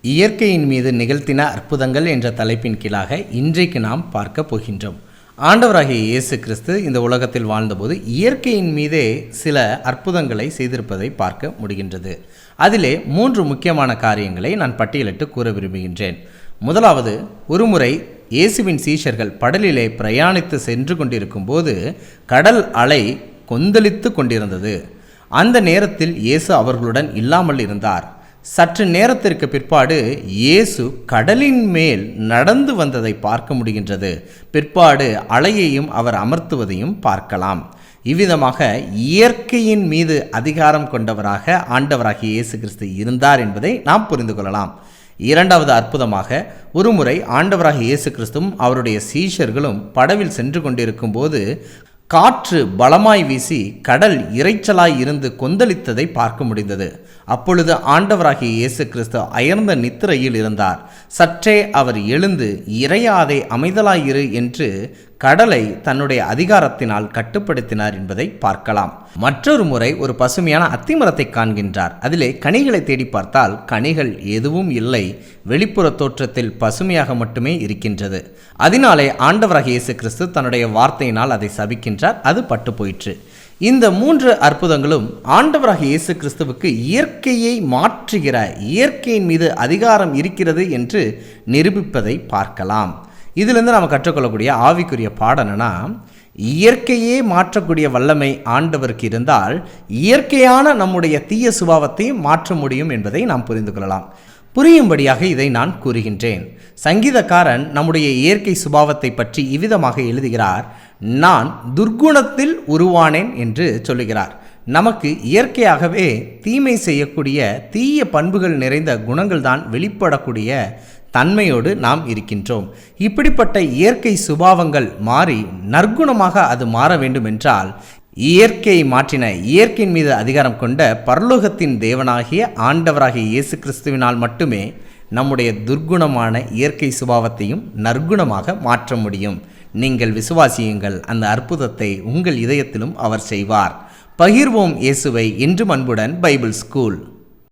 இயற்கையின் மீது நிகழ்த்தின அற்புதங்கள் என்ற தலைப்பின் கீழாக இன்றைக்கு நாம் பார்க்க போகின்றோம். ஆண்டவராகிய இயேசு கிறிஸ்து இந்த உலகத்தில் வாழ்ந்தபோது இயற்கையின் மீதே சில அற்புதங்களை செய்திருப்பதை பார்க்க முடிகின்றது. அதிலே 3 முக்கியமான காரியங்களை நான் பட்டியலிட்டு கூற விரும்புகின்றேன். முதலாவது, ஒருமுறை இயேசுவின் சீஷர்கள் கடலிலே பிரயாணித்து சென்று கொண்டிருக்கும் போது கடல் அலை கொந்தளித்து கொண்டிருந்தது. அந்த நேரத்தில் இயேசு அவர்களுடன் இல்லாமல் இருந்தார். சற்று நேரத்திற்கு பிற்பாடு இயேசு கடலின் மேல் நடந்து வந்ததை பார்க்க முடிகின்றது. பிற்பாடு அலையையும் அவர் அமர்த்துவதையும் பார்க்கலாம். இவ்விதமாக இயற்கையின் மீது அதிகாரம் கொண்டவராக ஆண்டவராகிய இயேசு கிறிஸ்து இருந்தார் என்பதை நாம் புரிந்து கொள்ளலாம். இரண்டாவது அற்புதமாக, ஒருமுறை ஆண்டவராகிய இயேசு கிறிஸ்துவும் அவருடைய சீஷர்களும் படவில் சென்று கொண்டிருக்கும் போது காற்று பலமாய் வீசி கடல் இரைச்சலாய் இருந்து கொந்தளித்ததை பார்க்க முடிந்தது. அப்பொழுது ஆண்டவராகிய இயேசு கிறிஸ்து அயர்ந்த நித்திரையில் இருந்தார். சற்றே அவர் எழுந்து, இறையாதே அமைதலாயிரு என்று கடலை தன்னுடைய அதிகாரத்தினால் கட்டுப்படுத்தினார் என்பதை பார்க்கலாம். மற்றொரு முறை ஒரு பசுமையான அத்திமரத்தை காண்கின்றார். அதிலே கனிகளை தேடி பார்த்தால் கனிகள் எதுவும் இல்லை. வெளிப்புற தோற்றத்தில் பசுமையாக மட்டுமே இருக்கின்றது. அதனாலே ஆண்டவராகிய இயேசு கிறிஸ்து தன்னுடைய வார்த்தையினால் அதை சபிக்கின்றார். அது பட்டு போயிற்று. இந்த 3 அற்புதங்களும் ஆண்டவராகிய இயேசு கிறிஸ்துவுக்கு இயற்கையை மாற்றுகிற, இயற்கையின் மீது அதிகாரம் இருக்கிறது என்று நிரூபிப்பதை பார்க்கலாம். இதிலிருந்து நாம் கற்றுக்கொள்ளக்கூடிய ஆவிக்குரிய பாடம் என்னன்னா, இயற்கையே மாற்றக்கூடிய வல்லமை ஆண்டவருக்கு இருந்தால் இயற்கையான நம்முடைய தீய சுபாவத்தை மாற்ற முடியும் என்பதை நாம் புரிந்து கொள்ளலாம். புரியும்படியாக இதை நான் கூறுகின்றேன். சங்கீதக்காரன் நம்முடைய இயற்கை சுபாவத்தை பற்றி இவ்விதமாக எழுதுகிறார்: நான் துர்க்குணத்தில் உருவானேன் என்று சொல்லுகிறார். நமக்கு இயற்கையாகவே தீமை செய்யக்கூடிய தீய பண்புகள் நிறைந்த குணங்கள் தான் வெளிப்படக்கூடிய தன்மையோடு நாம் இருக்கின்றோம். இப்படிப்பட்ட இயற்கை சுபாவங்கள் மாறி நற்குணமாக அது மாற வேண்டும் என்றால் இயற்கையை மாற்றின, இயற்கையின் மீது அதிகாரம் கொண்ட பரலோகத்தின் தேவனாகிய ஆண்டவராகிய இயேசு கிறிஸ்துவினால் மட்டுமே நம்முடைய துர்க்குணமான இயற்கை சுபாவத்தையும் நற்குணமாக மாற்ற முடியும். நீங்கள் விசுவாசியுங்கள், அந்த அற்புதத்தை உங்கள் இதயத்திலும் அவர் செய்வார். பகிர்வோம் இயேசுவை. என்றும் அன்புடன், பைபிள் ஸ்கூல்.